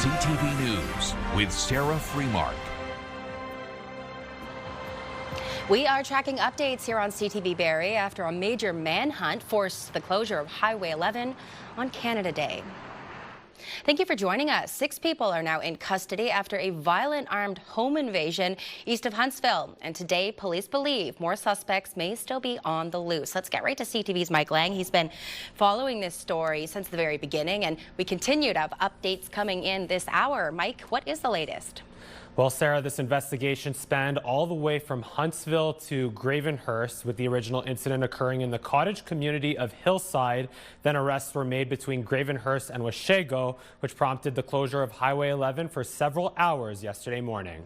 CTV News with Sarah Freemark. We are tracking updates here on CTV Barrie after a major manhunt forced the closure of Highway 11 on Canada Day. Thank you for joining us. 6 people are now in custody after a violent armed home invasion east of Huntsville. And today, police believe more suspects may still be on the loose. Let's get right to CTV's Mike Lang. He's been following this story since the very beginning, and we continue to have updates coming in this hour. Mike, what is the latest? Well, Sarah, this investigation spanned all the way from Huntsville to Gravenhurst, with the original incident occurring in the cottage community of Hillside. Then arrests were made between Gravenhurst and Washego, which prompted the closure of Highway 11 for several hours yesterday morning.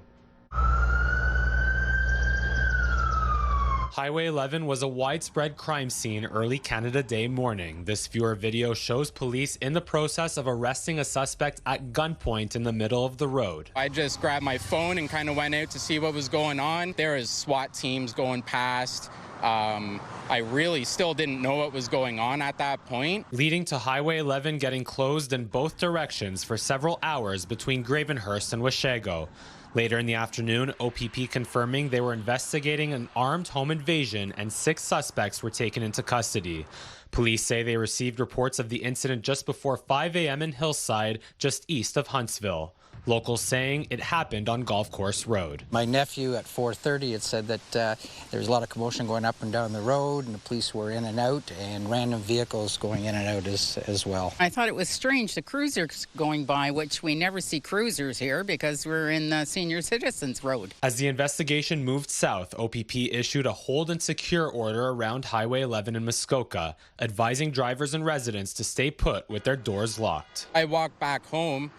Highway 11 was a widespread crime scene early Canada Day morning. This viewer video shows police in the process of arresting a suspect at gunpoint in the middle of the road. I just grabbed my phone and kind of went out to see what was going on. There was SWAT teams going past. I really still didn't know what was going on at that point. Leading to Highway 11 getting closed in both directions for several hours between Gravenhurst and Washego. Later in the afternoon, OPP confirming they were investigating an armed home invasion and 6 suspects were taken into custody. Police say they received reports of the incident just before 5 a.m. in Hillside, just east of Huntsville. Locals saying it happened on Golf Course Road. My nephew at 4:30 had said that there was a lot of commotion going up and down the road, and the police were in and out, and random vehicles going in and out as well. I thought it was strange, the cruisers going by, which we never see cruisers here because we're in the Senior Citizens Road. As the investigation moved south, OPP issued a hold and secure order around Highway 11 in Muskoka, advising drivers and residents to stay put with their doors locked. I walked back home.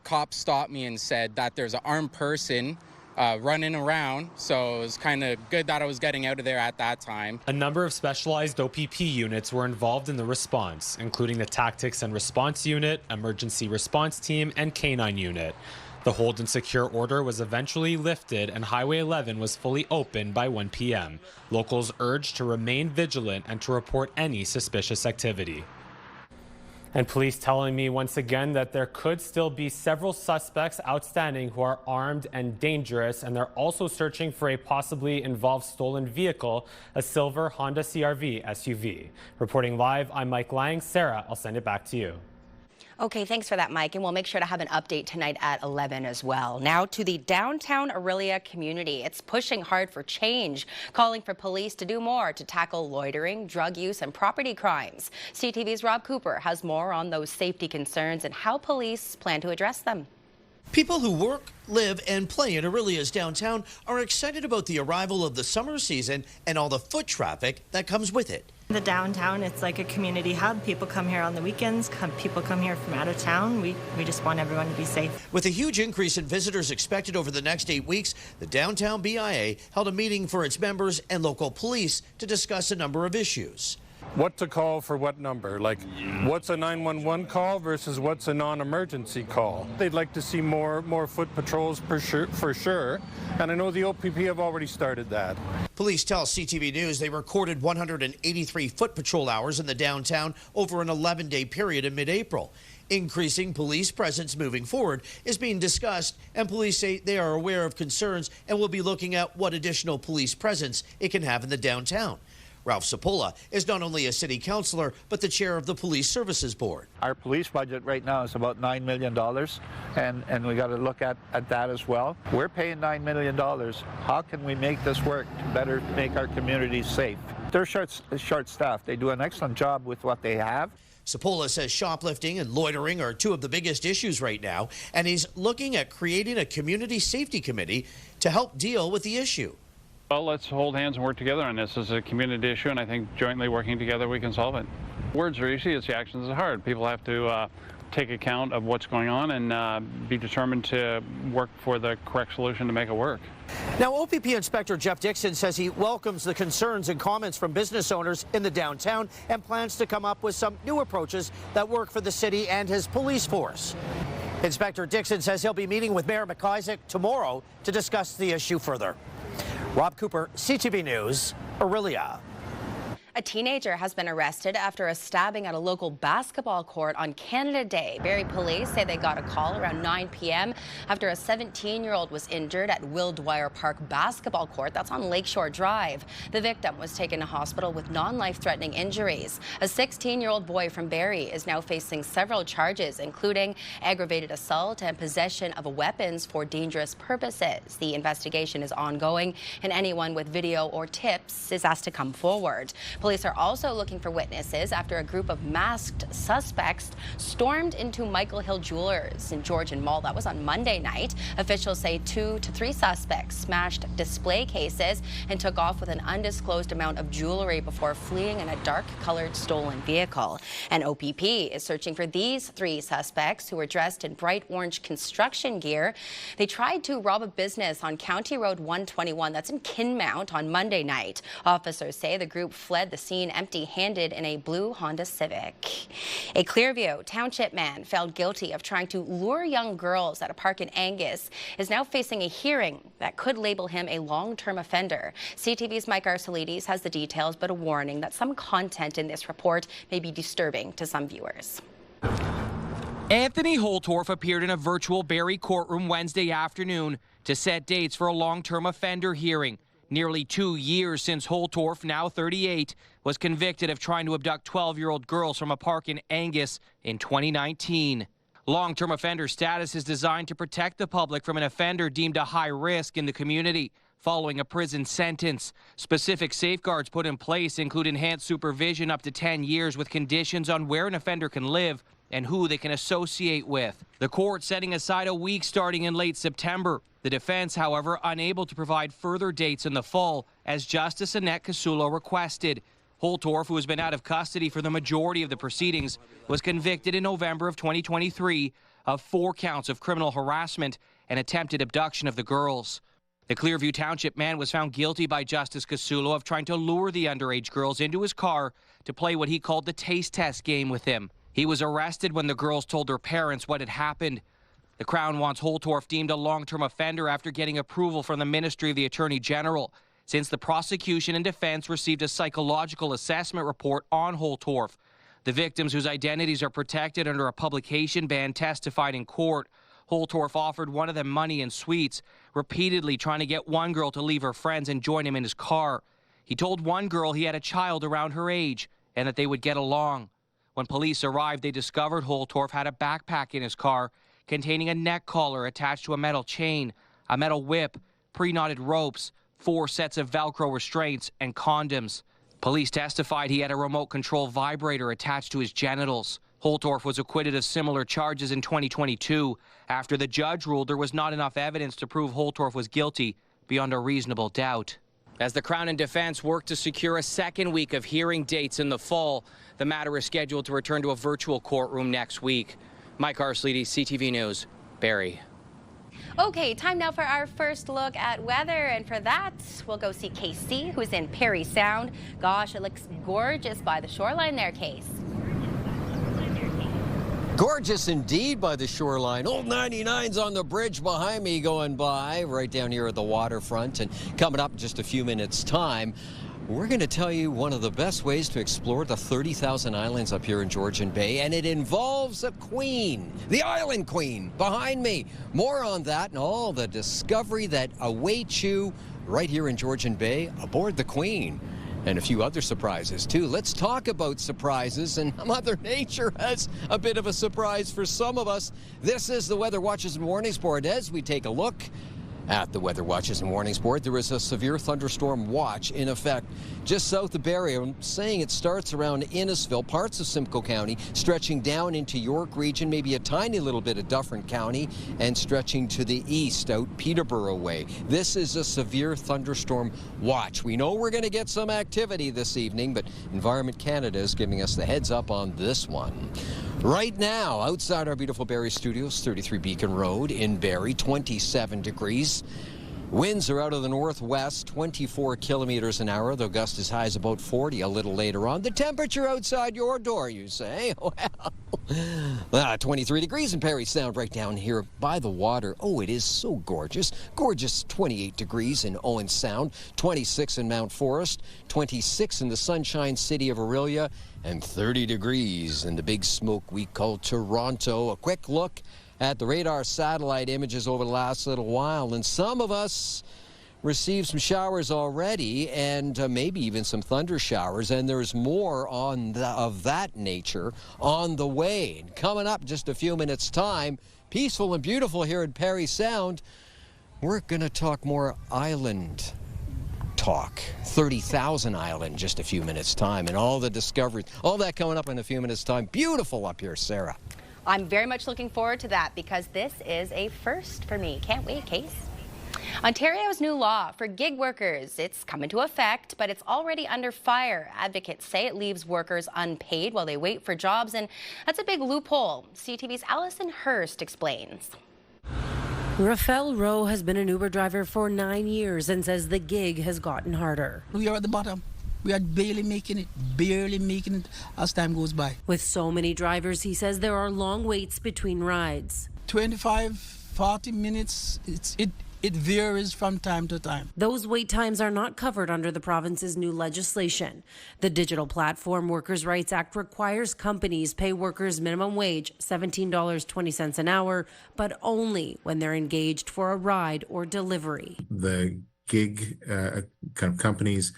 Cops stopped me and said that there's an armed person running around, so it was kind of good that I was getting out of there at that time. A number of specialized OPP units were involved in the response, including the Tactics and Response Unit, Emergency Response Team, and K-9 Unit. The hold and secure order was eventually lifted and Highway 11 was fully open by 1 p.m. Locals urged to remain vigilant and to report any suspicious activity. And police telling me once again that there could still be several suspects outstanding who are armed and dangerous, and they're also searching for a possibly involved stolen vehicle, a silver Honda CR-V SUV. Reporting live, I'm Mike Lang. Sarah, I'll send it back to you. Okay, thanks for that, Mike, and we'll make sure to have an update tonight at 11 as well. Now to the downtown Orillia community. It's pushing hard for change, calling for police to do more to tackle loitering, drug use, and property crimes. CTV's Rob Cooper has more on those safety concerns and how police plan to address them. People who work, live, and play in Orillia's downtown are excited about the arrival of the summer season and all the foot traffic that comes with it. The downtown, it's like a community hub. People come here on the weekends, people come here from out of town. We just want everyone to be safe. With a huge increase in visitors expected over the next 8 weeks, the downtown BIA held a meeting for its members and local police to discuss a number of issues. What to call for what number, like what's a 911 call versus what's a non-emergency call. They'd like to see more foot patrols for sure, and I know the OPP have already started that. Police tell CTV News they recorded 183 foot patrol hours in the downtown over an 11-day period in mid-April. Increasing police presence moving forward is being discussed, and police say they are aware of concerns and will be looking at what additional police presence it can have in the downtown. Ralph Sapola is not only a city councillor, but the chair of the Police Services Board. Our police budget right now is about $9 million, and we got to look at that as well. We're paying $9 million. How can we make this work to better make our communities safe? They're short-staffed. They do an excellent job with what they have. Sapola says shoplifting and loitering are 2 of the biggest issues right now, and he's looking at creating a community safety committee to help deal with the issue. Well, let's hold hands and work together on this as a community issue, and I think jointly working together we can solve it. Words are easy, it's the actions that are hard. People have to take account of what's going on and be determined to work for the correct solution to make it work. Now, OPP Inspector Jeff Dixon says he welcomes the concerns and comments from business owners in the downtown and plans to come up with some new approaches that work for the city and his police force. Inspector Dixon says he'll be meeting with Mayor McIsaac tomorrow to discuss the issue further. Rob Cooper, CTV News, Orillia. A teenager has been arrested after a stabbing at a local basketball court on Canada Day. Barrie police say they got a call around 9 p.m. after a 17-year-old was injured at Will Dwyer Park basketball court. That's on Lakeshore Drive. The victim was taken to hospital with non-life-threatening injuries. A 16-year-old boy from Barrie is now facing several charges, including aggravated assault and possession of weapons for dangerous purposes. The investigation is ongoing, and anyone with video or tips is asked to come forward. Police are also looking for witnesses after a group of masked suspects stormed into Michael Hill Jewelers in Georgian Mall. That was on Monday night. Officials say 2 to 3 suspects smashed display cases and took off with an undisclosed amount of jewelry before fleeing in a dark-colored stolen vehicle. And OPP is searching for these 3 suspects who were dressed in bright orange construction gear. They tried to rob a business on County Road 121, that's in Kinmount, on Monday night. Officers say the group fled the scene empty-handed in a blue Honda Civic. A Clearview Township man found guilty of trying to lure young girls at a park in Angus is now facing a hearing that could label him a long-term offender. CTV's Mike Arcelides has the details, but a warning that some content in this report may be disturbing to some viewers. Anthony Holtorf appeared in a virtual Barrie courtroom Wednesday afternoon to set dates for a long-term offender hearing. Nearly 2 years since Holtorf, now 38, was convicted of trying to abduct 12-year-old girls from a park in Angus in 2019. Long-term offender status is designed to protect the public from an offender deemed a high risk in the community following a prison sentence. Specific safeguards put in place include enhanced supervision up to 10 years with conditions on where an offender can live and who they can associate with. The court setting aside a week starting in late September. The defense, however, unable to provide further dates in the fall, as Justice Annette Casulo requested. Holtorf, who has been out of custody for the majority of the proceedings, was convicted in November of 2023 of 4 counts of criminal harassment and attempted abduction of the girls. The Clearview Township man was found guilty by Justice Casulo of trying to lure the underage girls into his car to play what he called the taste test game with him. He was arrested when the girls told their parents what had happened. The Crown wants Holtorf deemed a long-term offender after getting approval from the Ministry of the Attorney General, since the prosecution and defense received a psychological assessment report on Holtorf. The victims, whose identities are protected under a publication ban, testified in court. Holtorf offered one of them money and sweets, repeatedly trying to get one girl to leave her friends and join him in his car. He told one girl he had a child around her age and that they would get along. When police arrived, they discovered Holtorf had a backpack in his car containing a neck collar attached to a metal chain, a metal whip, pre-knotted ropes, 4 sets of Velcro restraints, and condoms. Police testified he had a remote control vibrator attached to his genitals. Holtorf was acquitted of similar charges in 2022 after the judge ruled there was not enough evidence to prove Holtorf was guilty beyond a reasonable doubt. As the Crown and defense work to secure a second week of hearing dates in the fall, the matter is scheduled to return to a virtual courtroom next week. Mike Arcelides, CTV News, Barrie. Okay, time now for our first look at weather, and for that, we'll go see Casey, who's in Parry Sound. Gosh, it looks gorgeous by the shoreline there, Case. Gorgeous indeed by the shoreline. Old 99's on the bridge behind me going by right down here at the waterfront. And coming up in just a few minutes' time, we're going to tell you one of the best ways to explore the 30,000 islands up here in Georgian Bay, and it involves a queen, the island queen, behind me. More on that and all the discovery that awaits you right here in Georgian Bay aboard the Queen. And a few other surprises, too. Let's talk about surprises, and Mother Nature has a bit of a surprise for some of us. This is the Weather Watches and Warnings Board. As we take a look at the Weather Watches and Warnings Board, there is a severe thunderstorm watch in effect just south of Barrie. I'm saying it starts around Innisfil, parts of Simcoe County, stretching down into York Region, maybe a tiny little bit of Dufferin County, and stretching to the east out Peterborough way. This is a severe thunderstorm watch. We know we're going to get some activity this evening, but Environment Canada is giving us the heads up on this one. Right now, outside our beautiful Barrie studios, 33 Beacon Road in Barrie, 27 degrees. Winds are out of the northwest, 24 kilometers an hour. The gust as high as about 40 a little later on. The temperature outside your door, you say? Well, 23 degrees in Parry Sound right down here by the water. Oh, it is so gorgeous. Gorgeous 28 degrees in Owen Sound, 26 in Mount Forest, 26 in the Sunshine City of Orillia, and 30 degrees in the big smoke we call Toronto. A quick look at the radar satellite images over the last little while, and some of us received some showers already, and maybe even some thunder showers, and there's more of that nature on the way. And coming up just a few minutes' time, peaceful and beautiful here at Parry Sound, we're going to talk more island talk. 30,000 Island just a few minutes' time, and all the discoveries, all that coming up in a few minutes' time. Beautiful up here, Sarah. I'm very much looking forward to that because this is a first for me. Can't wait, Case. Ontario's new law for gig workers, it's come into effect, but it's already under fire. Advocates say it leaves workers unpaid while they wait for jobs, and that's a big loophole. CTV's Allison Hurst explains. Rafael Rowe has been an Uber driver for 9 years and says the gig has gotten harder. We are at the bottom. We are barely making it as time goes by. With so many drivers, he says there are long waits between rides. 25, 40 minutes, it varies from time to time. Those wait times are not covered under the province's new legislation. The Digital Platform Workers' Rights Act requires companies pay workers minimum wage, $17.20 an hour, but only when they're engaged for a ride or delivery. The gig kind of companies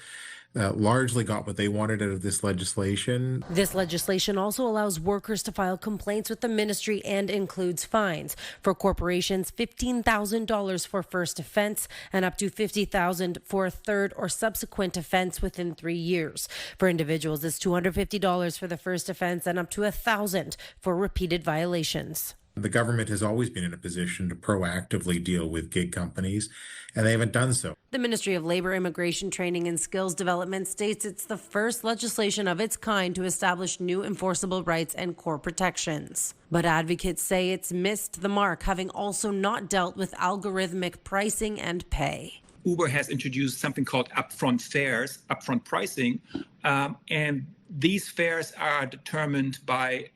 largely got what they wanted out of this legislation. This legislation also allows workers to file complaints with the ministry and includes fines. For corporations, $15,000 for first offense and up to $50,000 for a third or subsequent offense within 3 years. For individuals, it's $250 for the first offense and up to $1,000 for repeated violations. The government has always been in a position to proactively deal with gig companies, and they haven't done so. The Ministry of Labour, Immigration, Training and Skills Development states it's the first legislation of its kind to establish new enforceable rights and core protections. But advocates say it's missed the mark, having also not dealt with algorithmic pricing and pay. Uber has introduced something called upfront fares, upfront pricing, and these fares are determined by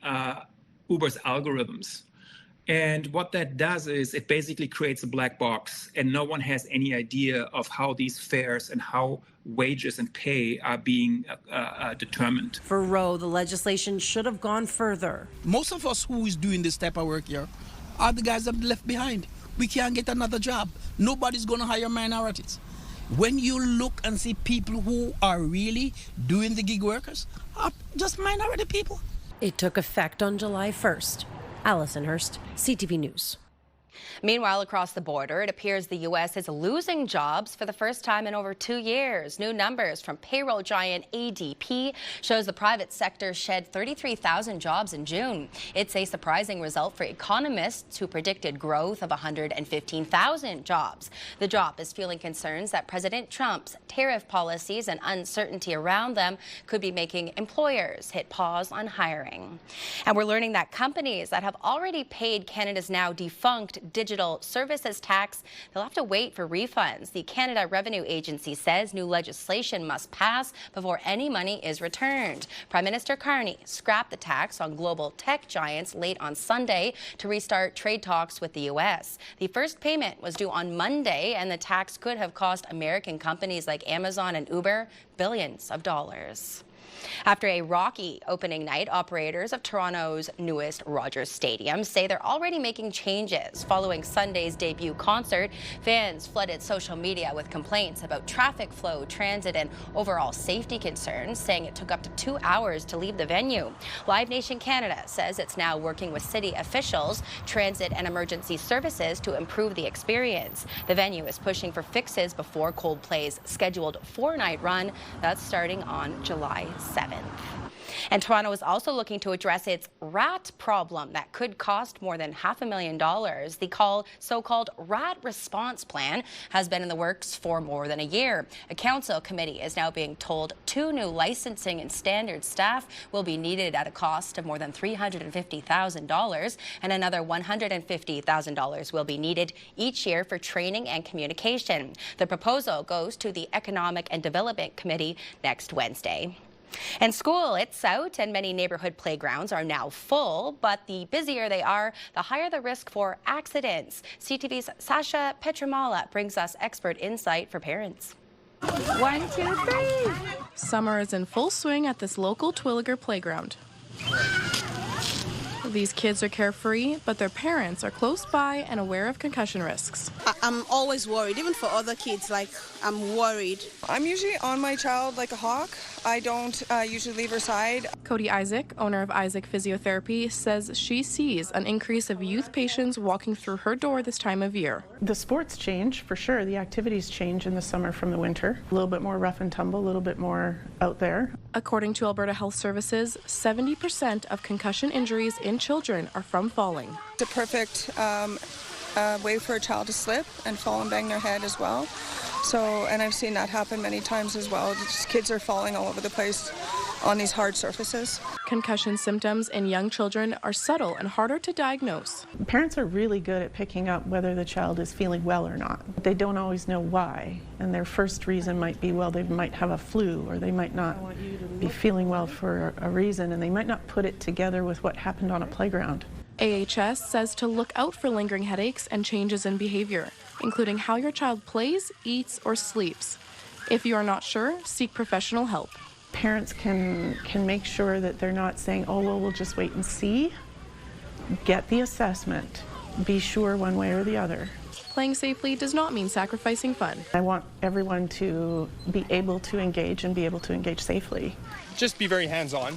Uber's algorithms. And what that does is it basically creates a black box, and no one has any idea of how these fares and how wages and pay are being determined. For Rowe, the legislation should have gone further. Most of us who is doing this type of work here are the guys that are left behind. We can't get another job. Nobody's going to hire minorities. When you look and see people who are really doing the gig workers, are just minority people. It took effect on July 1st. Allison Hurst, CTV News. Meanwhile, across the border, it appears the U.S. is losing jobs for the first time in over 2 years. New numbers from payroll giant ADP shows the private sector shed 33,000 jobs in June. It's a surprising result for economists who predicted growth of 115,000 jobs. The drop is fueling concerns that President Trump's tariff policies and uncertainty around them could be making employers hit pause on hiring. And we're learning that companies that have already paid Canada's now defunct digital services tax, they'll have to wait for refunds. The Canada Revenue Agency says new legislation must pass before any money is returned. Prime Minister Carney scrapped the tax on global tech giants late on Sunday to restart trade talks with the U.S. The first payment was due on Monday, and the tax could have cost American companies like Amazon and Uber billions of dollars. After a rocky opening night, operators of Toronto's newest Rogers Stadium say they're already making changes. Following Sunday's debut concert, fans flooded social media with complaints about traffic flow, transit, and overall safety concerns, saying it took up to 2 hours to leave the venue. Live Nation Canada says it's now working with city officials, transit, and emergency services to improve the experience. The venue is pushing for fixes before Coldplay's scheduled 4-night run that's starting on July 7th. And Toronto is also looking to address its rat problem that could cost more than $500,000. The so-called rat response plan has been in the works for more than a year. A council committee is now being told 2 new licensing and standard staff will be needed at a cost of more than $350,000, and another $150,000 will be needed each year for training and communication. The proposal goes to the Economic and Development Committee next Wednesday. And school, it's out, and many neighborhood playgrounds are now full, but the busier they are, the higher the risk for accidents. CTV's Sasha Petramala brings us expert insight for parents. 1, 2, 3. Summer is in full swing at this local Twilliger playground. These kids are carefree, but their parents are close by and aware of concussion risks. I'm always worried, even for other kids, I'm worried. I'm usually on my child like a hawk. I don't usually leave her side. Cody Isaac, owner of Isaac Physiotherapy, says she sees an increase of youth patients walking through her door this time of year. The sports change, for sure. The activities change in the summer from the winter. A little bit more rough and tumble, a little bit more out there. According to Alberta Health Services, 70% of concussion injuries in children are from falling. It's a perfect way for a child to slip and fall and bang their head as well. And I've seen that happen many times as well. Just kids are falling all over the place on these hard surfaces. Concussion symptoms in young children are subtle and harder to diagnose. Parents are really good at picking up whether the child is feeling well or not. They don't always know why, and their first reason might be, well, they might have a flu, or they might not be feeling well for a reason, and they might not put it together with what happened on a playground. AHS says to look out for lingering headaches and changes in behavior, including how your child plays, eats, or sleeps. If you are not sure, seek professional help. Parents can make sure that they're not saying, oh, well, we'll just wait and see. Get the assessment. Be sure one way or the other. Playing safely does not mean sacrificing fun. I want everyone to be able to engage and be able to engage safely. Just be very hands-on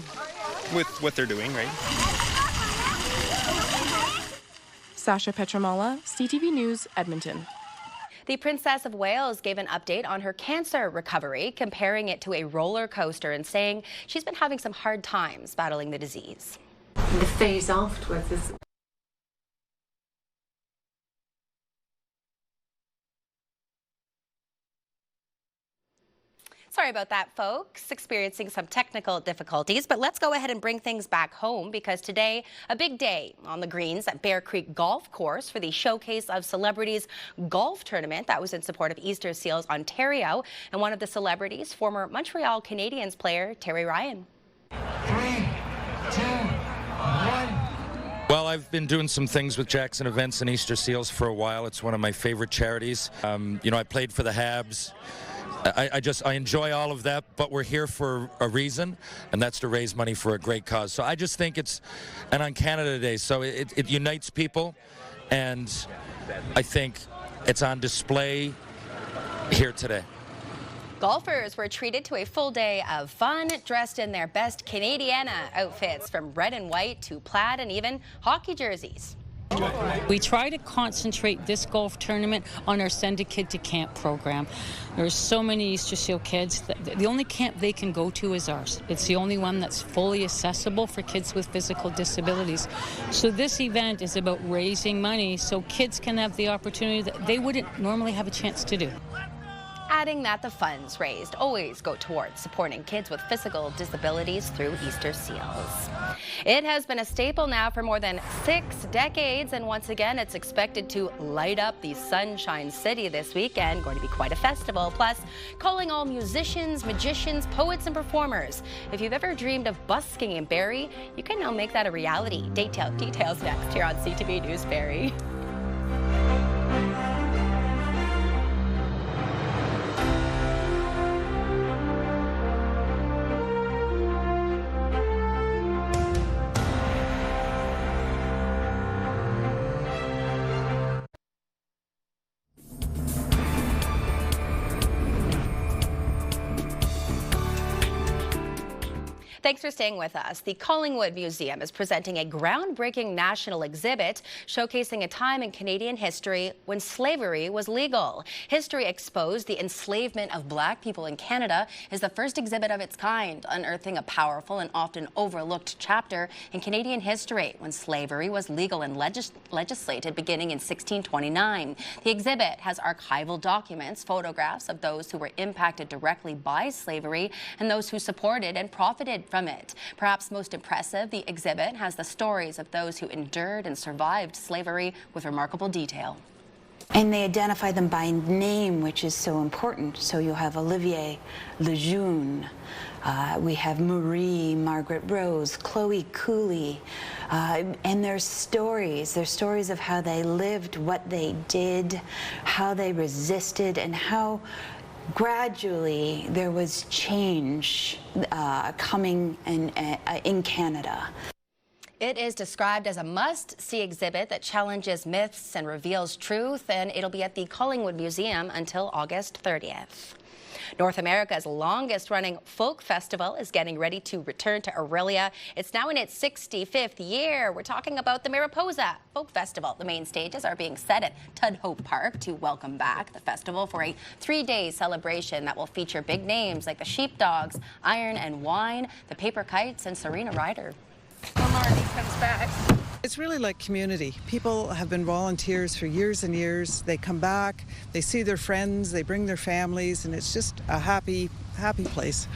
with what they're doing, right? Sasha Petramala, CTV News, Edmonton. The Princess of Wales gave an update on her cancer recovery, comparing it to a roller coaster and saying she's been having some hard times battling the disease. The phase afterwards is... Sorry about that, folks. Experiencing some technical difficulties, but let's go ahead and bring things back home, because today, a big day on the greens at Bear Creek Golf Course for the Showcase of Celebrities golf tournament that was in support of Easter Seals Ontario. And one of the celebrities, former Montreal Canadiens player Terry Ryan. 3, 2, 1. Well, I've been doing some things with Jackson Events and Easter Seals for a while. It's one of my favorite charities. I played for the Habs. I enjoy all of that, but we're here for a reason, and that's to raise money for a great cause. So I just think and on Canada Day, so it unites people, and I think it's on display here today. Golfers were treated to a full day of fun, dressed in their best Canadiana outfits, from red and white to plaid and even hockey jerseys. We try to concentrate this golf tournament on our Send a Kid to Camp program. There's so many Easter Seal kids. The only camp they can go to is ours. It's the only one that's fully accessible for kids with physical disabilities. So this event is about raising money so kids can have the opportunity that they wouldn't normally have a chance to do. Adding that the funds raised always go towards supporting kids with physical disabilities through Easter Seals. It has been a staple now for more than 6 decades, and once again it's expected to light up the Sunshine City this weekend. Going to be quite a festival, plus calling all musicians, magicians, poets and performers. If you've ever dreamed of busking in Barrie, you can now make that a reality. Details next here on CTV News Barrie. Thanks for staying with us. The Collingwood Museum is presenting a groundbreaking national exhibit showcasing a time in Canadian history when slavery was legal. History Exposed, the enslavement of Black people in Canada, is the first exhibit of its kind, unearthing a powerful and often overlooked chapter in Canadian history when slavery was legal and legislated beginning in 1629. The exhibit has archival documents, photographs of those who were impacted directly by slavery and those who supported and profited from it. Perhaps most impressive, the exhibit has the stories of those who endured and survived slavery with remarkable detail. And they identify them by name, which is so important. So you'll have Olivier Lejeune, we have Marie, Margaret Rose, Chloe Cooley, and their stories of how they lived, what they did, how they resisted, and how gradually there was change coming in Canada. It is described as a must-see exhibit that challenges myths and reveals truth, and it'll be at the Collingwood Museum until August 30th. North America's longest-running folk festival is getting ready to return to Orillia. It's now in its 65th year. We're talking about the Mariposa Folk Festival. The main stages are being set at Tudhope Park to welcome back the festival for a 3-day celebration that will feature big names like the Sheepdogs, Iron and Wine, the Paper Kites, and Serena Ryder. Comes back. It's really like community. People have been volunteers for years and years. They come back, they see their friends, they bring their families, and it's just a happy place.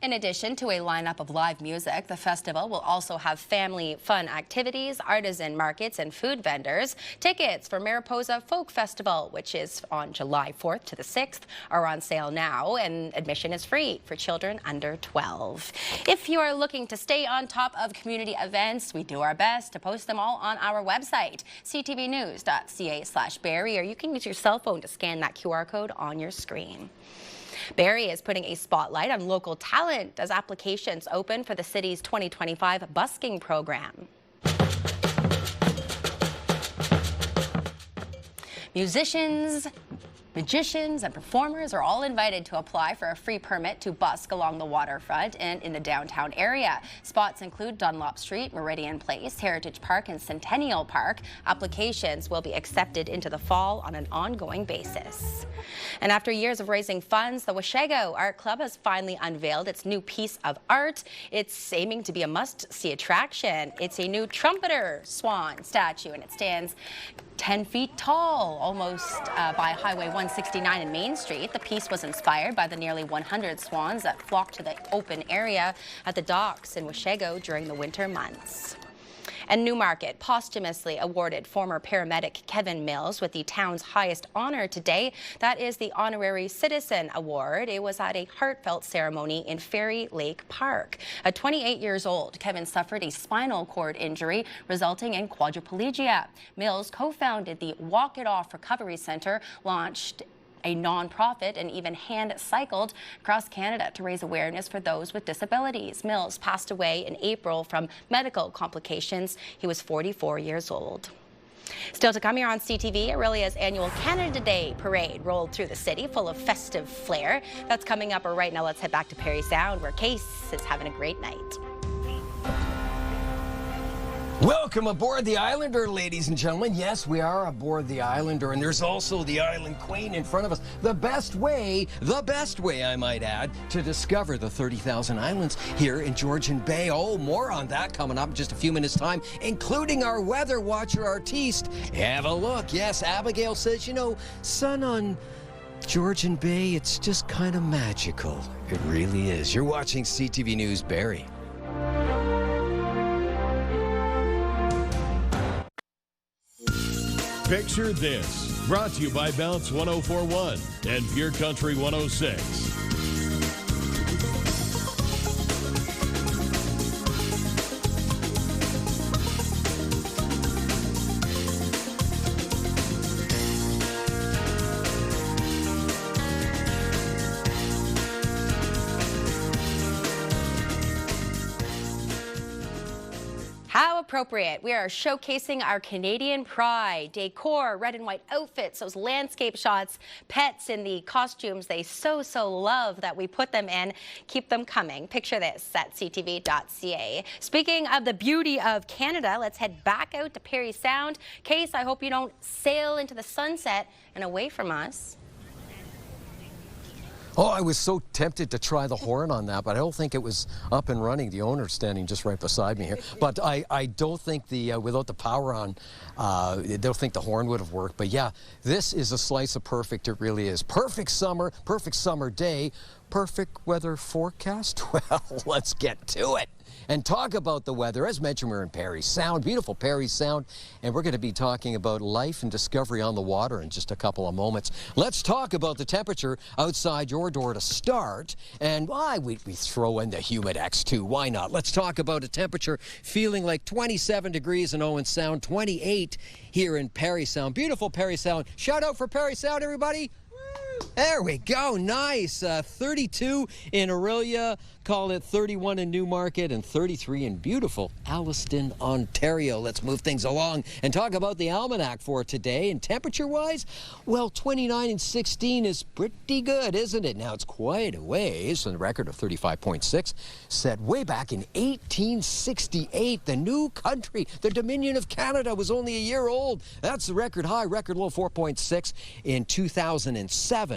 In addition to a lineup of live music, the festival will also have family fun activities, artisan markets, and food vendors. Tickets for Mariposa Folk Festival, which is on July 4th to the 6th, are on sale now, and admission is free for children under 12. If you are looking to stay on top of community events, we do our best to post them all on our website, ctvnews.ca/Barrie, or you can use your cell phone to scan that QR code on your screen. Barrie is putting a spotlight on local talent as applications open for the city's 2025 busking program. Musicians, magicians, and performers are all invited to apply for a free permit to busk along the waterfront and in the downtown area. Spots include Dunlop Street, Meridian Place, Heritage Park, and Centennial Park. Applications will be accepted into the fall on an ongoing basis. And after years of raising funds, the Washego Art Club has finally unveiled its new piece of art. It's aiming to be a must-see attraction. It's a new trumpeter swan statue, and it stands 10 feet tall, almost by Highway 169 and Main Street. The piece was inspired by the nearly 100 swans that flocked to the open area at the docks in Washego during the winter months. And Newmarket posthumously awarded former paramedic Kevin Mills with the town's highest honor today. That is the Honorary Citizen Award. It was at a heartfelt ceremony in Fairy Lake Park. At 28 years old, Kevin suffered a spinal cord injury resulting in quadriplegia. Mills co-founded the Walk It Off Recovery Centre, launched a non-profit, and even hand-cycled across Canada to raise awareness for those with disabilities. Mills passed away in April from medical complications. He was 44 years old. Still to come here on CTV, Orillia's annual Canada Day parade rolled through the city full of festive flair. That's coming up right now. Let's head back to Parry Sound, where Case is having a great night. Welcome aboard the Islander, ladies and gentlemen. Yes, we are aboard the Islander, and there's also the Island Queen in front of us. The best way, I might add, to discover the 30,000 islands here in Georgian Bay. Oh, more on that coming up in just a few minutes' time, including our weather watcher artiste. Have a look. Yes, Abigail says, you know, sun on Georgian Bay, it's just kind of magical. It really is. You're watching CTV News Barrie. Picture this, brought to you by Bounce 104.1 and Pure Country 106. How appropriate. We are showcasing our Canadian pride. Decor, red and white outfits, those landscape shots, pets in the costumes they so love that we put them in. Keep them coming. Picture this at ctv.ca. Speaking of the beauty of Canada, let's head back out to Parry Sound. Case, I hope you don't sail into the sunset and away from us. Oh, I was so tempted to try the horn on that, but I don't think it was up and running. The owner's standing just right beside me here. But I don't think without the power on, I don't think the horn would have worked. But yeah, this is a slice of perfect. It really is. Perfect summer day, perfect weather forecast. Well, let's get to it and talk about the weather. As mentioned, we're in Parry Sound, beautiful Parry Sound, and we're going to be talking about life and discovery on the water in just a couple of moments. Let's talk about the temperature outside your door to start, and why we throw in the Humidex too. Why not? Let's talk about a temperature feeling like 27 degrees in Owen Sound, 28 here in Parry Sound. Beautiful Parry Sound. Shout out for Parry Sound, everybody. There we go. Nice. 32 in Orillia, call it 31 in Newmarket, and 33 in beautiful Alliston, Ontario. Let's move things along and talk about the almanac for today. And temperature-wise, well, 29 and 16 is pretty good, isn't it? Now, it's quite a ways from the record of 35.6, set way back in 1868. The new country, the Dominion of Canada, was only a year old. That's the record high. Record low, 4.6 in 2007.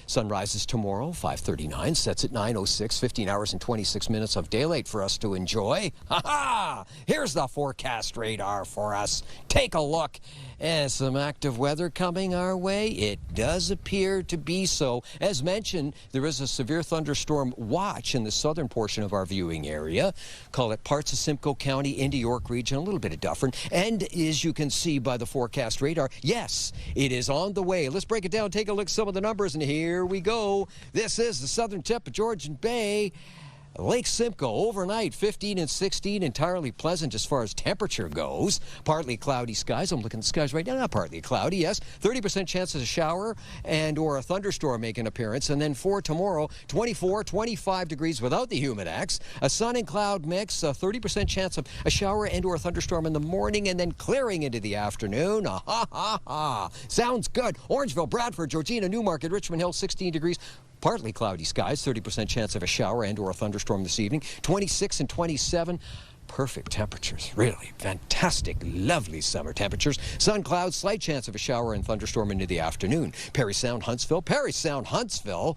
Sun rises tomorrow, 5:39, sets at 9:06, 15 hours and 26 minutes of daylight for us to enjoy. Ha-ha! Here's the forecast radar for us. Take a look. And some active weather coming our way. It does appear to be so. As mentioned, there is a severe thunderstorm watch in the southern portion of our viewing area. Call it parts of Simcoe County into York Region, a little bit of Dufferin. And as you can see by the forecast radar, yes, it is on the way. Let's break it down, take a look at some of the numbers, and here we go. This is the southern tip of Georgian Bay. Lake Simcoe overnight 15 and 16, entirely pleasant as far as temperature goes. Partly cloudy skies. I'm looking at the skies right now. Not partly cloudy, yes. 30% chance of a shower and or a thunderstorm make an appearance. And then for tomorrow, 24, 25 degrees without the Humidex. A sun and cloud mix, a 30% chance of a shower and or a thunderstorm in the morning, and then clearing into the afternoon. Ah, ha, ha, ha. Sounds good. Orangeville, Bradford, Georgina, Newmarket, Richmond Hill, 16 degrees. Partly cloudy skies, 30% chance of a shower and or a thunderstorm this evening. 26 and 27. Perfect temperatures, really fantastic, lovely summer temperatures. Sun, clouds, slight chance of a shower and thunderstorm into the afternoon. Parry Sound, Huntsville, Bracebridge,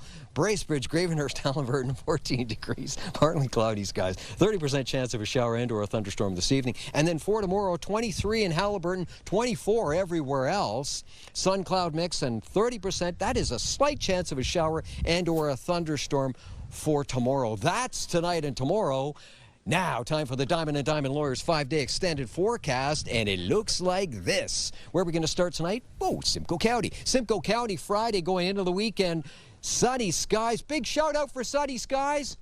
Gravenhurst, Halliburton, 14 degrees, partly cloudy skies, 30% chance of a shower and or a thunderstorm this evening. And then for tomorrow, 23 in Halliburton, 24 everywhere else. Sun, cloud mix, and 30%. That is a slight chance of a shower and or a thunderstorm for tomorrow. That's tonight and tomorrow. Now, time for the Diamond and Diamond Lawyers 5-day extended forecast, and it looks like this. Where are we going to start tonight? Oh, Simcoe County. Simcoe County, Friday going into the weekend. Sunny skies. Big shout out for sunny skies.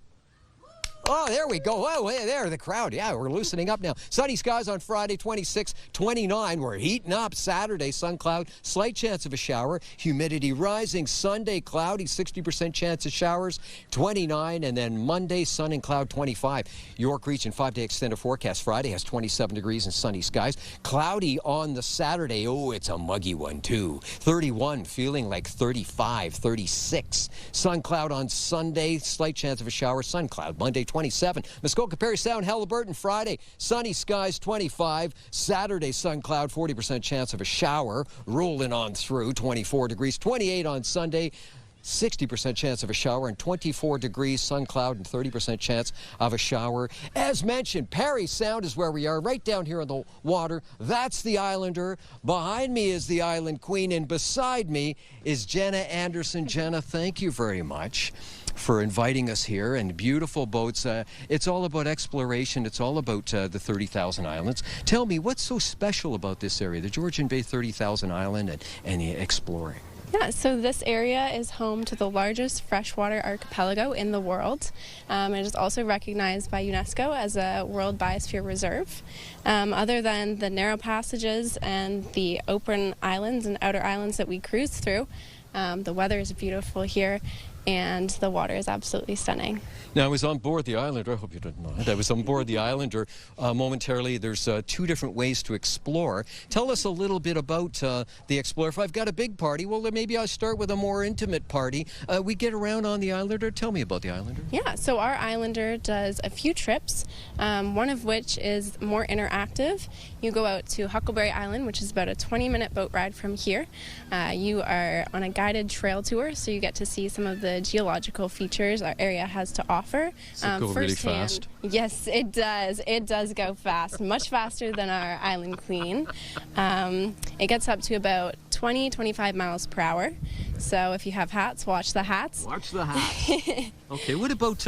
Oh, there we go. Oh, there, the crowd. Yeah, we're loosening up now. Sunny skies on Friday, 26, 29. We're heating up. Saturday, sun, cloud, slight chance of a shower. Humidity rising. Sunday, cloudy, 60% chance of showers, 29. And then Monday, sun and cloud, 25. York Region 5-day extended forecast. Friday has 27 degrees and sunny skies. Cloudy on the Saturday. Oh, it's a muggy one, too. 31, feeling like 35, 36. Sun, cloud on Sunday, slight chance of a shower. Sun, cloud. Monday, 27. Muskoka, Parry Sound, Halliburton, Friday, sunny skies, 25. Saturday, sun, cloud, 40% chance of a shower, rolling on through, 24 degrees. 28 on Sunday, 60% chance of a shower, and 24 degrees, sun, cloud, and 30% chance of a shower. As mentioned, Parry Sound is where we are, right down here on the water. That's the Islander. Behind me is the Island Queen, and beside me is Jenna Anderson. Jenna, thank you very much for inviting us here, and beautiful boats. It's all about exploration. It's all about the 30,000 Islands. Tell me, what's so special about this area, the Georgian Bay 30,000 Island and the exploring? Yeah, so this area is home to the largest freshwater archipelago in the world. It is also recognized by UNESCO as a World Biosphere Reserve. Other than the narrow passages and the open islands and outer islands that we cruise through, the weather is beautiful here, and the water is absolutely stunning. Now, I was on board the Islander. I hope you didn't mind. I was on board the Islander momentarily. There's 2 different ways to explore. Tell us a little bit about the Explorer. If I've got a big party, well, then maybe I'll start with a more intimate party. We get around on the Islander. Tell me about the Islander. Yeah, so our Islander does a few trips, one of which is more interactive. You go out to Huckleberry Island, which is about a 20-minute boat ride from here. You are on a guided trail tour, so you get to see some of the geological features our area has to offer. Does it go really fast? Yes, it does. It does go fast, much faster than our Island Queen. It gets up to about 20-25 miles per hour. So if you have hats, watch the hats. Watch the hats. Okay, what about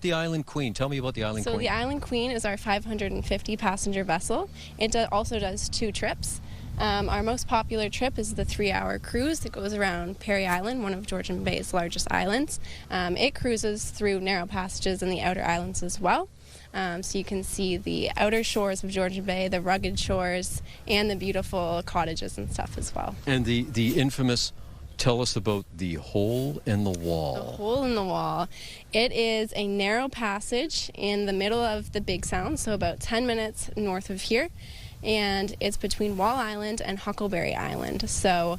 the Island Queen? Tell me about the Island Queen. So the Island Queen is our 550 passenger vessel. It also does 2 trips. Our most popular trip is the 3-hour cruise that goes around Perry Island, one of Georgian Bay's largest islands. It cruises through narrow passages in the outer islands as well. So you can see the outer shores of Georgian Bay, the rugged shores, and the beautiful cottages and stuff as well. And the infamous, tell us about the hole in the wall. The hole in the wall. It is a narrow passage in the middle of the Big Sound, so about 10 minutes north of here. And it's between Wall Island and Huckleberry Island. So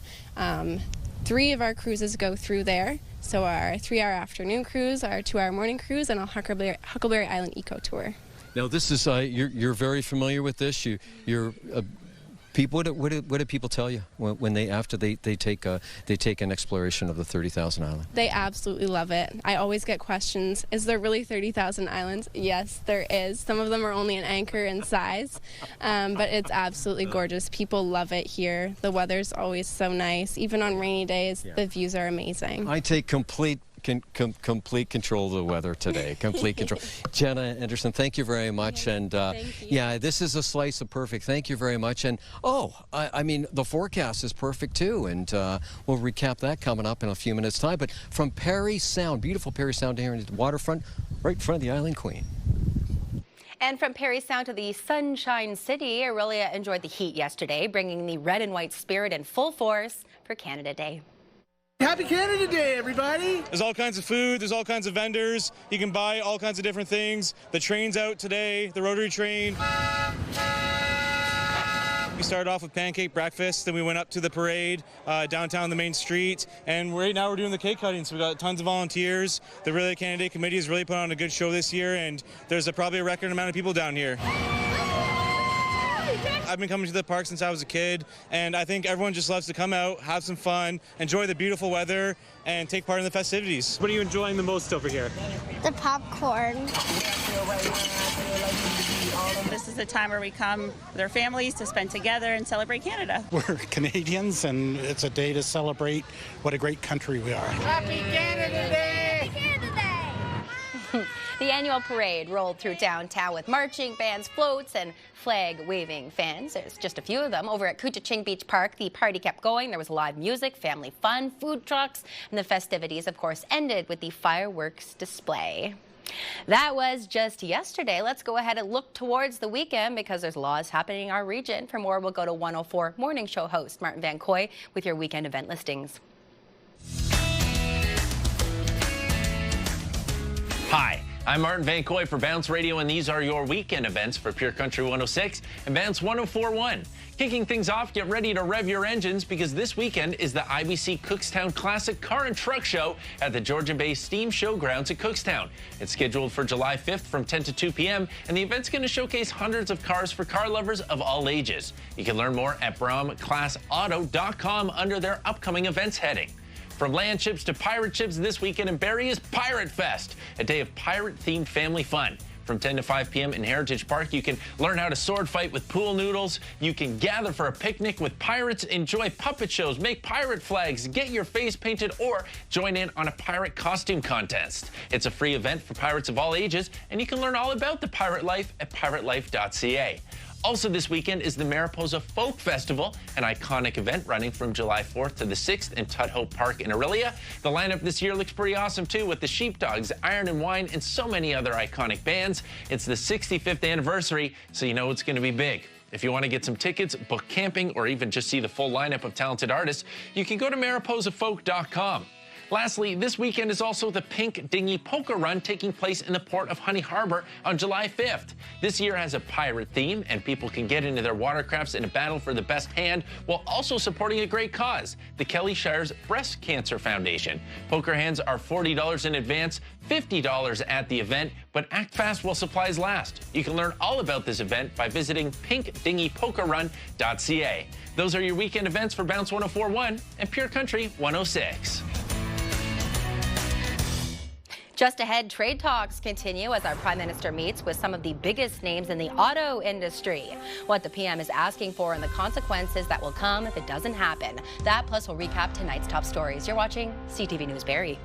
3 of our cruises go through there. So our 3-hour afternoon cruise, our 2-hour morning cruise, and our Huckleberry Island Eco Tour. Now this is, you're very familiar with this. You're people. What do people tell you when after they take an exploration of the 30,000 island? They absolutely love it. I always get questions, is there really 30,000 islands? Yes, there is. Some of them are only an anchor in size, but it's absolutely gorgeous. People love it here. The weather's always so nice. Even on rainy days, the views are amazing. I take complete control of the weather today. Complete control. Jenna Anderson, thank you very much. And yeah, this is a slice of perfect. Thank you very much. And I mean, the forecast is perfect too. And we'll recap that coming up in a few minutes' time. But from Perry Sound, beautiful Perry Sound here in the waterfront, right in front of the Island Queen. And from Perry Sound to the Sunshine City, Aurelia enjoyed the heat yesterday, bringing the red and white spirit in full force for Canada Day. Happy Canada Day, everybody! There's all kinds of food, there's all kinds of vendors. You can buy all kinds of different things. The train's out today, the rotary train. We started off with pancake breakfast, then we went up to the parade downtown the main street, and right now we're doing the cake cutting. So we got tons of volunteers. The Aurelia Canada Day Committee has really put on a good show this year, and there's probably a record amount of people down here. I've been coming to the park since I was a kid, and I think everyone just loves to come out, have some fun, enjoy the beautiful weather, and take part in the festivities. What are you enjoying the most over here? The popcorn. This is the time where we come with our families to spend together and celebrate Canada. We're Canadians, and it's a day to celebrate what a great country we are. Happy Canada Day! Happy Canada Day! The annual parade rolled through downtown with marching bands, floats, and flag-waving fans. There's just a few of them. Over at Koochiching Beach Park, the party kept going. There was live music, family fun, food trucks, and the festivities, of course, ended with the fireworks display. That was just yesterday. Let's go ahead and look towards the weekend because there's laws happening in our region. For more, we'll go to 104 Morning Show host Martin Van Coy with your weekend event listings. Hi, I'm Martin Van Coy for Bounce Radio, and these are your weekend events for Pure Country 106 and Bounce 104.1. Kicking things off, get ready to rev your engines because this weekend is the IBC Cookstown Classic Car and Truck Show at the Georgian Bay Steam Showgrounds at Cookstown. It's scheduled for July 5th from 10 to 2 p.m., and the event's going to showcase hundreds of cars for car lovers of all ages. You can learn more at BrahmClassAuto.com under their upcoming events heading. From land chips to pirate chips, this weekend in Barrie is Pirate Fest, a day of pirate-themed family fun. From 10 to 5 p.m. in Heritage Park, you can learn how to sword fight with pool noodles. You can gather for a picnic with pirates, enjoy puppet shows, make pirate flags, get your face painted, or join in on a pirate costume contest. It's a free event for pirates of all ages, and you can learn all about the pirate life at piratelife.ca. Also this weekend is the Mariposa Folk Festival, an iconic event running from July 4th to the 6th in Tudhope Park in Aurelia. The lineup this year looks pretty awesome too, with the Sheepdogs, Iron and Wine, and so many other iconic bands. It's the 65th anniversary, so you know it's going to be big. If you want to get some tickets, book camping, or even just see the full lineup of talented artists, you can go to mariposafolk.com. Lastly, this weekend is also the Pink Dinghy Polka Run taking place in the port of Honey Harbor on July 5th. This year has a pirate theme, and people can get into their watercrafts in a battle for the best hand while also supporting a great cause, the Kelly Shire's Breast Cancer Foundation. Poker hands are $40 in advance, $50 at the event, but act fast while supplies last. You can learn all about this event by visiting pinkdinghypokerrun.ca. Those are your weekend events for Bounce 104.1 and Pure Country 106. Just ahead, trade talks continue as our Prime Minister meets with some of the biggest names in the auto industry. What the PM is asking for and the consequences that will come if it doesn't happen. That plus we'll recap tonight's top stories. You're watching CTV News Barrie.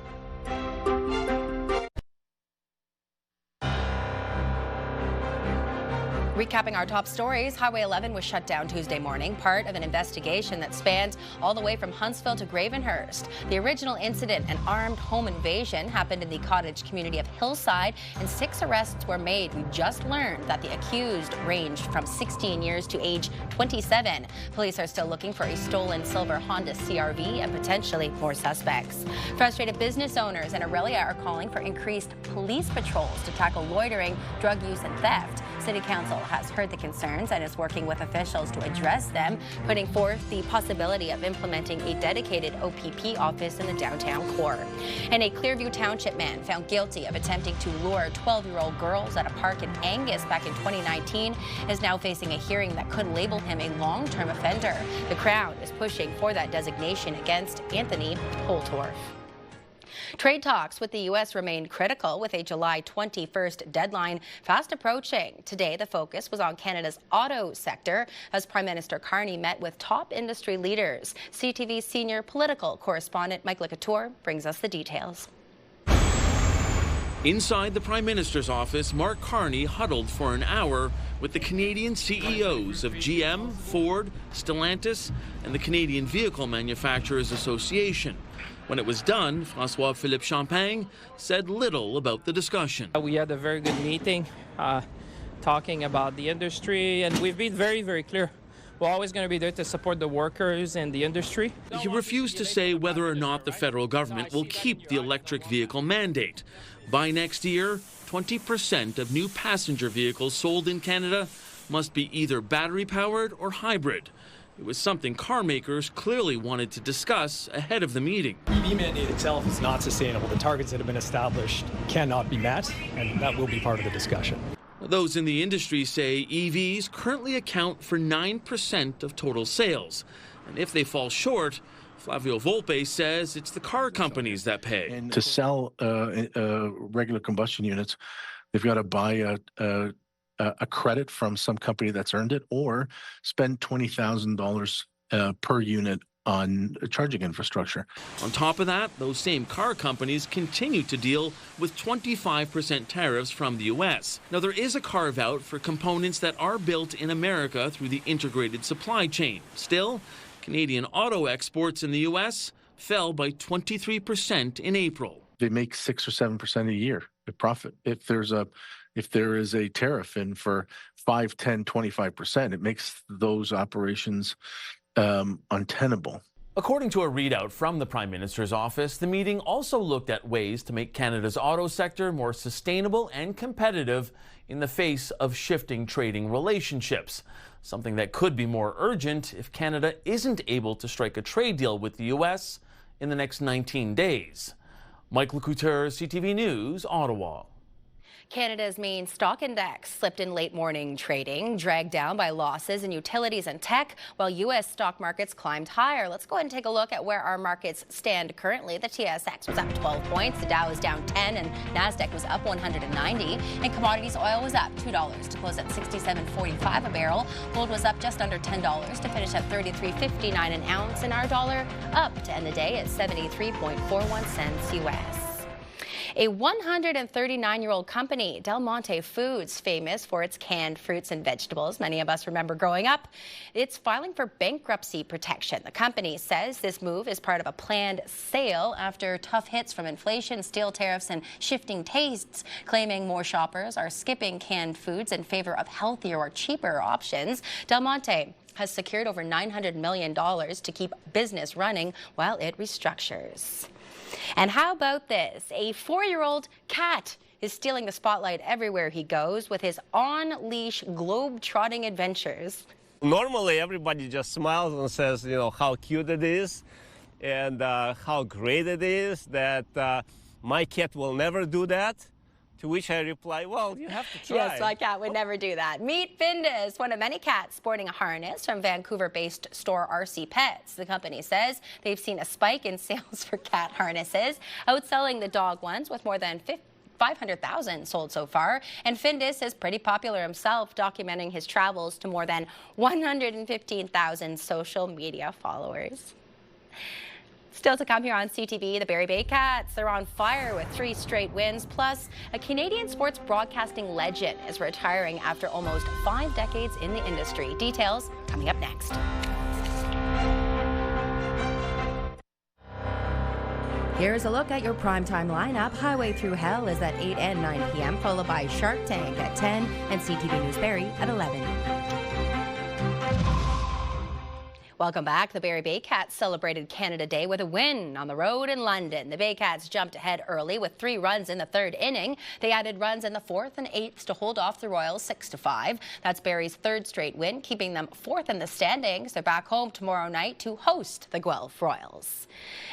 Recapping our top stories, Highway 11 was shut down Tuesday morning, part of an investigation that spans all the way from Huntsville to Gravenhurst. The original incident, an armed home invasion, happened in the cottage community of Hillside, and 6 arrests were made. We just learned that the accused ranged from 16 years to age 27. Police are still looking for a stolen silver Honda CR-V and potentially more suspects. Frustrated business owners in Aurelia are calling for increased police patrols to tackle loitering, drug use, and theft. City Council has heard the concerns and is working with officials to address them, putting forth the possibility of implementing a dedicated OPP office in the downtown core. And a Clearview Township man found guilty of attempting to lure 12-year-old girls at a park in Angus back in 2019 is now facing a hearing that could label him a long-term offender. The Crown is pushing for that designation against Anthony Holtorf. Trade talks with the U.S. remain critical, with a July 21st deadline fast approaching. Today, the focus was on Canada's auto sector as Prime Minister Carney met with top industry leaders. CTV senior political correspondent Mike Couture brings us the details. Inside the Prime Minister's office, Mark Carney huddled for an hour with the Canadian CEOs of GM, Ford, Stellantis, and the Canadian Vehicle Manufacturers Association. When it was done, François-Philippe Champagne said little about the discussion. We had a very good meeting talking about the industry, and we've been very, very clear. We're always going to be there to support the workers and the industry. He refused to say whether or not the federal government will keep the electric vehicle mandate. By next year, 20% of new passenger vehicles sold in Canada must be either battery-powered or hybrid. It was something car makers clearly wanted to discuss ahead of the meeting. EV mandate itself is not sustainable. The targets that have been established cannot be met, and that will be part of the discussion. Those in the industry say EVs currently account for 9% of total sales. And if they fall short, Flavio Volpe says it's the car companies that pay. And to sell regular combustion units, they've got to buy a credit from some company that's earned it, or spend $20,000 per unit on charging infrastructure. On top of that, those same car companies continue to deal with 25% tariffs from the U.S. Now, there is a carve-out for components that are built in America through the integrated supply chain. Still, Canadian auto exports in the U.S. fell by 23% in April. They make 6 or 7% a year in profit. If there is a tariff in for 5, 10, 25%, it makes those operations untenable. According to a readout from the Prime Minister's office, the meeting also looked at ways to make Canada's auto sector more sustainable and competitive in the face of shifting trading relationships, something that could be more urgent if Canada isn't able to strike a trade deal with the U.S. in the next 19 days. Mike Couture, CTV News, Ottawa. Canada's main stock index slipped in late morning trading, dragged down by losses in utilities and tech, while U.S. stock markets climbed higher. Let's go ahead and take a look at where our markets stand currently. The TSX was up 12 points, the Dow was down 10, and NASDAQ was up 190. And commodities, oil was up $2 to close at $67.45 a barrel. Gold was up just under $10 to finish at $33.59 an ounce, and our dollar up to end the day at 73.41 cents U.S. A 139-year-old company, Del Monte Foods, famous for its canned fruits and vegetables, many of us remember growing up, it's filing for bankruptcy protection. The company says this move is part of a planned sale after tough hits from inflation, steel tariffs, and shifting tastes, claiming more shoppers are skipping canned foods in favor of healthier or cheaper options. Del Monte has secured over $900 million to keep business running while it restructures. And how about this? A 4-year-old cat is stealing the spotlight everywhere he goes with his on-leash globe-trotting adventures. Normally, everybody just smiles and says, you know, how cute it is and how great it is that my cat will never do that. To which I reply, well, you have to try. Yes, my cat would never do that. Meet Findus, one of many cats sporting a harness from Vancouver-based store RC Pets. The company says they've seen a spike in sales for cat harnesses, outselling the dog ones with more than 500,000 sold so far. And Findus is pretty popular himself, documenting his travels to more than 115,000 social media followers. Still to come here on CTV, the Barrie Bay Cats. They're on fire with 3 straight wins. Plus, a Canadian sports broadcasting legend is retiring after almost 5 decades in the industry. Details coming up next. Here's a look at your primetime lineup. Highway Through Hell is at 8 and 9 p.m., followed by Shark Tank at 10 and CTV News Barrie at 11. Welcome back. The Barrie Bay Cats celebrated Canada Day with a win on the road in London. The Bay Cats jumped ahead early with 3 runs in the 3rd inning. They added runs in the 4th and 8th to hold off the Royals 6-5. That's Barrie's 3rd straight win, keeping them 4th in the standings. They're back home tomorrow night to host the Guelph Royals.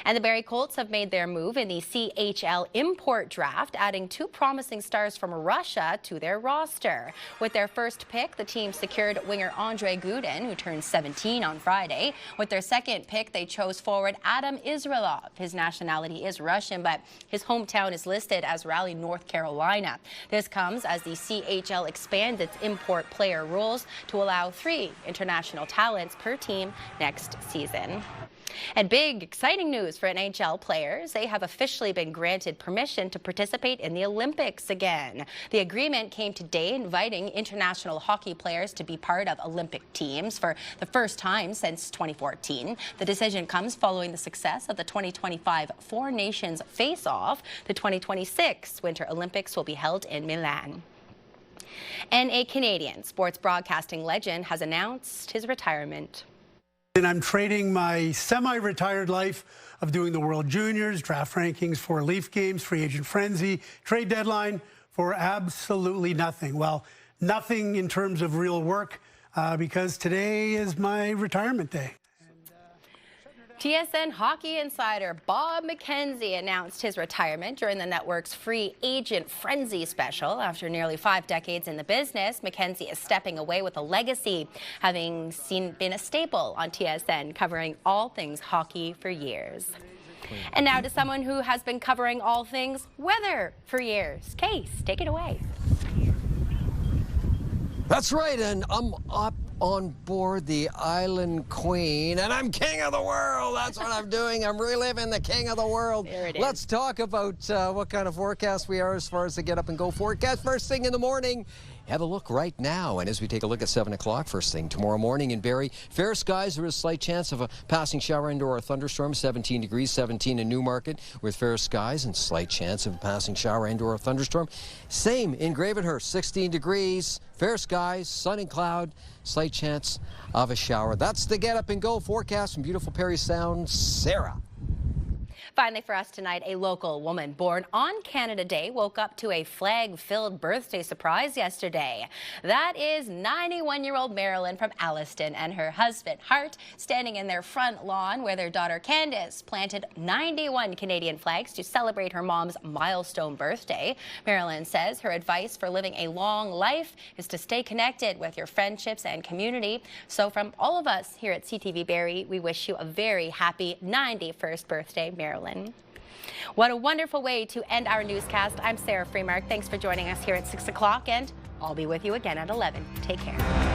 And the Barrie Colts have made their move in the CHL import draft, adding 2 promising stars from Russia to their roster. With their first pick, the team secured winger Andre Gudin, who turned 17 on Friday. With their second pick, they chose forward Adam Israelov. His nationality is Russian, but his hometown is listed as Raleigh, North Carolina. This comes as the CHL expands its import player rules to allow 3 international talents per team next season. And big, exciting news for NHL players. They have officially been granted permission to participate in the Olympics again. The agreement came today, inviting international hockey players to be part of Olympic teams for the first time since 2014. The decision comes following the success of the 2025 Four Nations Face-Off. The 2026 Winter Olympics will be held in Milan. And a Canadian sports broadcasting legend has announced his retirement. And I'm trading my semi-retired life of doing the World Juniors, draft rankings for Leaf games, free agent frenzy, trade deadline for absolutely nothing. Well, nothing in terms of real work because today is my retirement day. TSN hockey insider Bob McKenzie announced his retirement during the network's Free Agent Frenzy special. After nearly 5 decades in the business, McKenzie is stepping away with a legacy, having been a staple on TSN, covering all things hockey for years. And now to someone who has been covering all things weather for years. Case, take it away. That's right, and I'm up on board the Island Queen, and I'm king of the world. That's what I'm doing. I'm reliving the king of the world. There it is. Let's talk about what kind of forecast we are as far as the Get Up and Go forecast. First thing in the morning, have a look right now. And as we take a look at 7 o'clock, first thing tomorrow morning in Barrie, fair skies. There is a slight chance of a passing shower and or a thunderstorm. 17 degrees, 17 in Newmarket with fair skies and slight chance of a passing shower and or a thunderstorm. Same in Gravenhurst, 16 degrees, fair skies, sun and cloud, slight chance of a shower. That's the Get Up and Go forecast from beautiful Parry Sound. Sarah. Finally for us tonight, a local woman born on Canada Day woke up to a flag-filled birthday surprise yesterday. That is 91-year-old Marilyn from Alliston and her husband Hart standing in their front lawn where their daughter Candace planted 91 Canadian flags to celebrate her mom's milestone birthday. Marilyn says her advice for living a long life is to stay connected with your friendships and community. So from all of us here at CTV Barrie, we wish you a very happy 91st birthday, Marilyn. What a wonderful way to end our newscast. I'm Sarah Freemark. Thanks for joining us here at 6 o'clock, and I'll be with you again at 11. Take care.